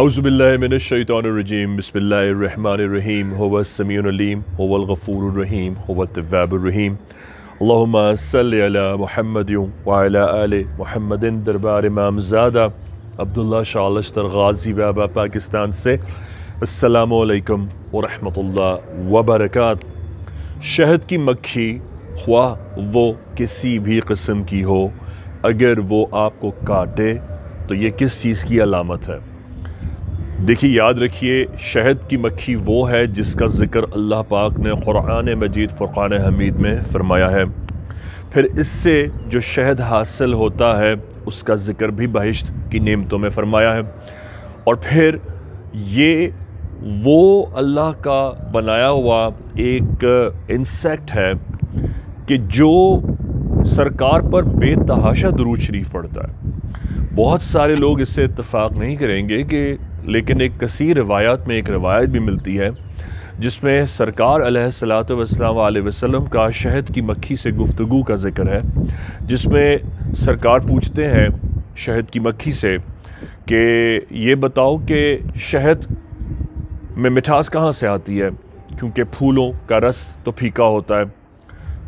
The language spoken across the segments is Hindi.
औज़ुबिल्लाहि मिनश्शैतानिर्रजीम बिस्मिल्लाहिर्रहमानिर्रहीम हुवस्समीउल अलीम हुवल गफूरुर रहीम हुवत तव्वाबुर रहीम अल्लाहुम्मा सल्लि अला मुहम्मदिन व अला आलि मुहम्मदिन। दरबार इमामज़ादा अब्दुल्ला शाह लश्तर गाज़ी बाबा पाकिस्तान से अस्सलामु अलैकुम व रहमतुल्लाह व बरकात। शहद की मक्खी ख्वाह वो किसी भी किस्म की हो, अगर वो आपको काटे तो ये किस चीज़ की अलामत है? देखिए, याद रखिए, शहद की मक्खी वो है जिसका ज़िक्र अल्लाह पाक ने कुरान मजीद फ़ुरक़ान हमीद में फ़रमाया है। फिर इससे जो शहद हासिल होता है उसका ज़िक्र भी बहिश्त की नेमतों में फ़रमाया है। और फिर ये वो अल्लाह का बनाया हुआ एक इंसेक्ट है कि जो सरकार पर बेतहाशा दुरूद शरीफ पढ़ता है। बहुत सारे लोग इससे इत्तफ़ाक़ नहीं करेंगे कि लेकिन एक कसीर रिवायात में एक रिवायत भी मिलती है जिसमें सरकार अलैहिस्सलातु वस्सलाम का शहद की मक्खी से गुफ्तगू का ज़िक्र है, जिसमें सरकार पूछते हैं शहद की मक्खी से कि ये बताओ कि शहद में मिठास कहाँ से आती है, क्योंकि फूलों का रस तो फीका होता है।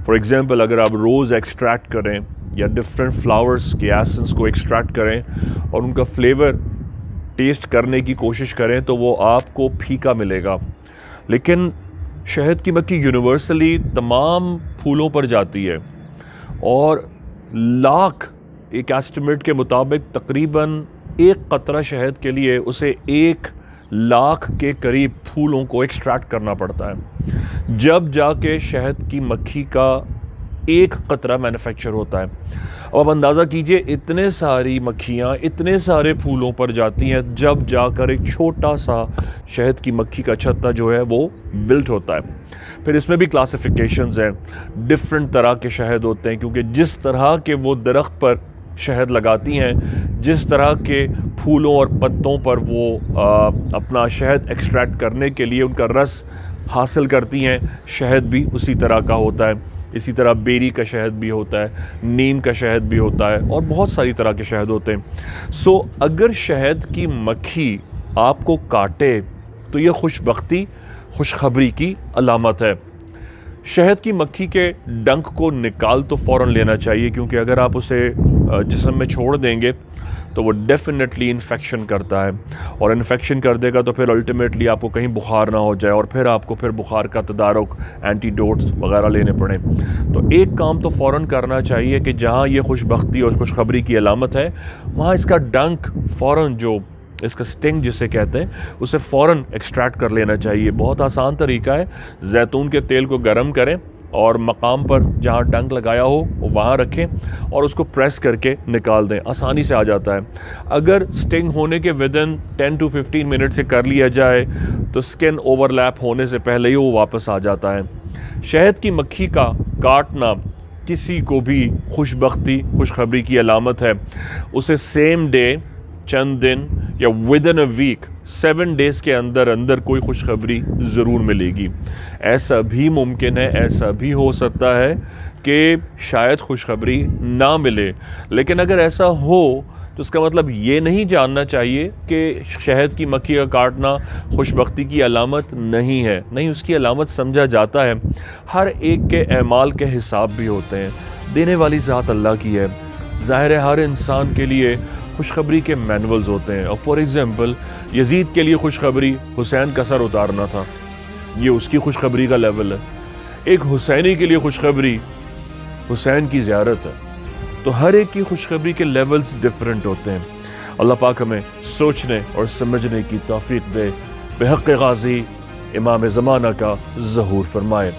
फॉर एग्ज़ाम्पल, अगर आप रोज़ एक्सट्रैक्ट करें या डिफरेंट फ्लावर्स के एसेंस को एक्सट्रैक्ट करें और उनका फ्लेवर टेस्ट करने की कोशिश करें तो वो आपको फीका मिलेगा। लेकिन शहद की मक्खी यूनिवर्सली तमाम फूलों पर जाती है और लाख, एक एस्टिमेट के मुताबिक तकरीबन एक कतरा शहद के लिए उसे 1 लाख के करीब फूलों को एक्सट्रैक्ट करना पड़ता है, जब जाके शहद की मक्खी का 1 कतरा मैन्युफैक्चर होता है। अब आप अंदाज़ा कीजिए, इतने सारी मक्खियाँ इतने सारे फूलों पर जाती हैं, जब जाकर एक छोटा सा शहद की मक्खी का छत्ता जो है वो बिल्ट होता है। फिर इसमें भी क्लासिफिकेशंस हैं, डिफरेंट तरह के शहद होते हैं, क्योंकि जिस तरह के वो दरख्त पर शहद लगाती हैं, जिस तरह के फूलों और पत्तों पर वो अपना शहद एक्सट्रैक्ट करने के लिए उनका रस हासिल करती हैं, शहद भी उसी तरह का होता है। इसी तरह बेरी का शहद भी होता है, नीम का शहद भी होता है और बहुत सारी तरह के शहद होते हैं। सो अगर शहद की मक्खी आपको काटे तो ये खुशबख्ती, खुशखबरी की अलामत है। शहद की मक्खी के डंक को निकाल तो फ़ौरन लेना चाहिए, क्योंकि अगर आप उसे जिस्म में छोड़ देंगे तो वो डेफिनेटली इन्फेक्शन करता है, और इन्फेक्शन कर देगा तो फिर अल्टीमेटली आपको कहीं बुखार ना हो जाए और फिर आपको फिर बुखार का तदारुक, एंटीडोट्स वगैरह लेने पड़े। तो एक काम तो फ़ौरन करना चाहिए कि जहाँ ये खुशबख्ती और खुशखबरी की अलामत है वहाँ इसका डंक फ़ौरन, जो इसका स्टिंग जिसे कहते हैं, उसे फ़ौरन एक्सट्रैक्ट कर लेना चाहिए। बहुत आसान तरीका है, जैतून के तेल को गर्म करें और मकाम पर जहाँ डंक लगाया हो वहाँ रखें और उसको प्रेस करके निकाल दें, आसानी से आ जाता है। अगर स्टिंग होने के विदिन 10 to 15 मिनट से कर लिया जाए तो स्किन ओवरलैप होने से पहले ही वो वापस आ जाता है। शहद की मक्खी का काटना किसी को भी खुशबख्ती, खुशखबरी की अलामत है। उसे सेम डे, चंद दिन या विदिन अ वीक, 7 डेज़ के अंदर अंदर कोई खुशखबरी ज़रूर मिलेगी। ऐसा भी मुमकिन है, ऐसा भी हो सकता है कि शायद खुशखबरी ना मिले। लेकिन अगर ऐसा हो तो उसका मतलब ये नहीं जानना चाहिए कि शहद की मक्खी का काटना खुशबख्ती की अलामत नहीं है। नहीं, उसकी अलामत समझा जाता है। हर एक के अमाल के हिसाब भी होते हैं, देने वाली ज़ात अल्लाह की है। ज़ाहिर है हर इंसान के लिए खुशखबरी के मैनुअल्स होते हैं। और फॉर एग्ज़ाम्पल, यजीद के लिए खुशखबरी हुसैन का सर उतारना था, ये उसकी खुशखबरी का लेवल है। एक हुसैनी के लिए खुशखबरी हुसैन की ज़ियारत है। तो हर एक की खुशखबरी के लेवल्स डिफरेंट होते हैं। अल्लाह पाक हमें सोचने और समझने की तौफीक दे। बेहक़ गाज़ी इमाम ज़माना का ज़हूर फरमाए।